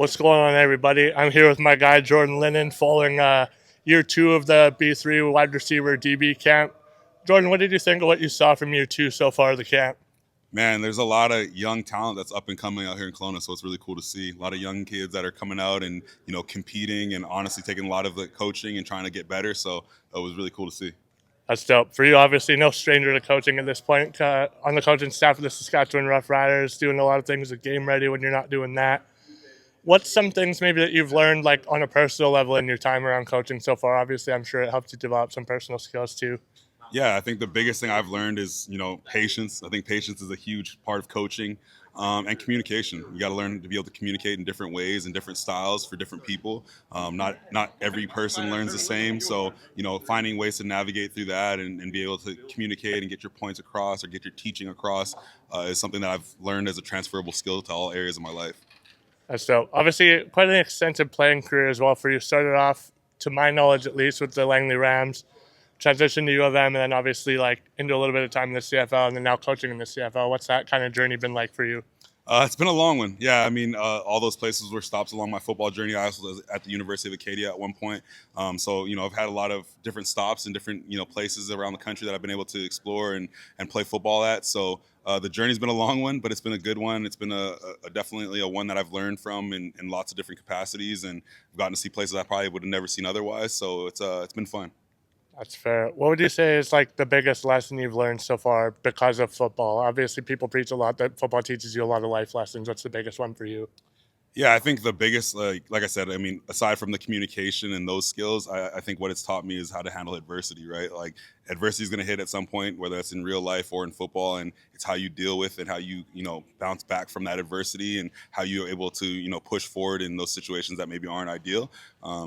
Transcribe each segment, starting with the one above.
What's going on, everybody? I'm here with my guy, Jordan Linnen, following year two of the B3 wide receiver DB camp. Jordan, what did you think of what you saw from year two so far of the camp? Man, there's a lot of young talent that's up and coming out here in Kelowna, so it's really cool to see a lot of young kids that are coming out and competing and honestly taking a lot of the coaching and trying to get better. So it was really cool to see. That's dope. For you, obviously, no stranger to coaching at this point. On the coaching staff of the Saskatchewan Roughriders, doing a lot of things with game ready when you're not doing that. What's some things maybe that you've learned, like on a personal level, in your time around coaching so far? Obviously, I'm sure it helped you develop some personal skills too. Yeah, I think the biggest thing I've learned is patience. I think patience is a huge part of coaching, and communication. You got to learn to be able to communicate in different ways and different styles for different people. Not every person learns the same, so finding ways to navigate through that and be able to communicate and get your points across or get your teaching across is something that I've learned as a transferable skill to all areas of my life. So obviously, quite an extensive playing career as well for you. Started off, to my knowledge at least, with the Langley Rams, transitioned to U of M, and then obviously like into a little bit of time in the CFL, and then now coaching in the CFL. What's that kind of journey been like for you? It's been a long one. Yeah, I mean, all those places were stops along my football journey. I also was at the University of Acadia at one point. So, I've had a lot of different stops and different, places around the country that I've been able to explore and play football at. So the journey's been a long one, but it's been a good one. It's been a definitely a one that I've learned from in lots of different capacities, and I've gotten to see places I probably would have never seen otherwise. So it's been fun. That's fair. What would you say is like the biggest lesson you've learned so far because of football? Obviously, people preach a lot that football teaches you a lot of life lessons. What's the biggest one for you? Yeah, I think the biggest, like I said, I mean, aside from the communication and those skills, I think what it's taught me is how to handle adversity, right? Like adversity is going to hit at some point, whether that's in real life or in football, and it's how you deal with it, how you, bounce back from that adversity, and how you're able to, push forward in those situations that maybe aren't ideal.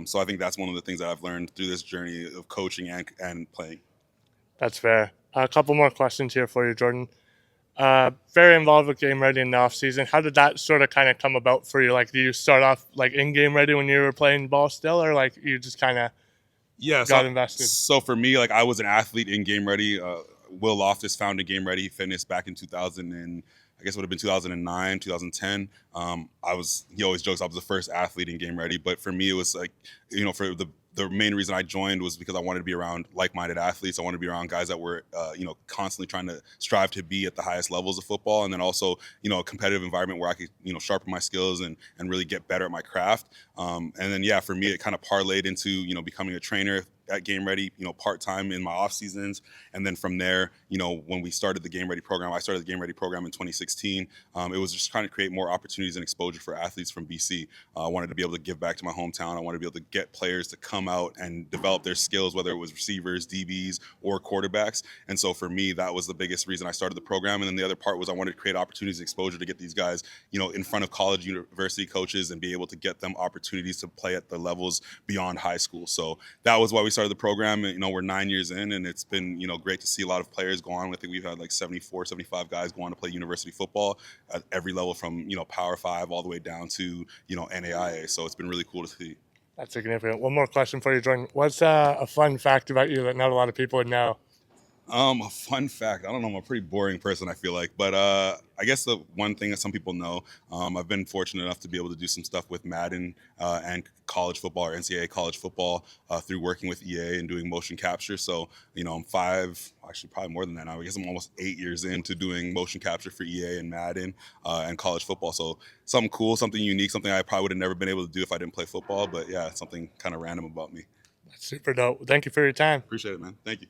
So I think that's one of the things that I've learned through this journey of coaching and playing. That's fair. A couple more questions here for you, Jordan. Very involved with game ready in the off season. How did that sort of kind of come about for you? Like, do you start off like in game ready when you were playing ball still, or like you just kind of Yeah, got so invested? so for me, like I was an athlete in Game Ready. Will Loftus founded Game Ready Fitness back in 2000 and I guess it would have been 2009, 2010. He always jokes I was the first athlete in Game Ready, but for me it was like, for the main reason I joined was because I wanted to be around like-minded athletes. I wanted to be around guys that were, constantly trying to strive to be at the highest levels of football, and then also, a competitive environment where I could, sharpen my skills and really get better at my craft. And then, yeah, for me, it kind of parlayed into, becoming a trainer at Game Ready, part-time in my off seasons. And then from there, when we started the Game Ready program, I started the Game Ready program in 2016. It was just trying to create more opportunities and exposure for athletes from BC. I wanted to be able to give back to my hometown. I wanted to be able to get players to come out and develop their skills, whether it was receivers, DBs, or quarterbacks. And so for me, that was the biggest reason I started the program. And then the other part was I wanted to create opportunities and exposure to get these guys, in front of college, university coaches and be able to get them opportunities to play at the levels beyond high school. So that was why we started the program. We're 9 years in, and it's been, great to see a lot of players go on. I think we've had like 74, 75 guys go on to play university football at every level from, Power 5 all the way down to, NAIA. So it's been really cool to see. That's significant. One more question for you, Jordan. What's a fun fact about you that not a lot of people would know? A fun fact. I don't know. I'm a pretty boring person, I feel like, but I guess the one thing that some people know, I've been fortunate enough to be able to do some stuff with Madden and college football or NCAA college football through working with EA and doing motion capture. So, I'm actually probably more than that now. I guess I'm almost 8 years into doing motion capture for EA and Madden and college football. So something cool, something unique, something I probably would have never been able to do if I didn't play football. But yeah, something kind of random about me. That's super dope. Thank you for your time. Appreciate it, man. Thank you.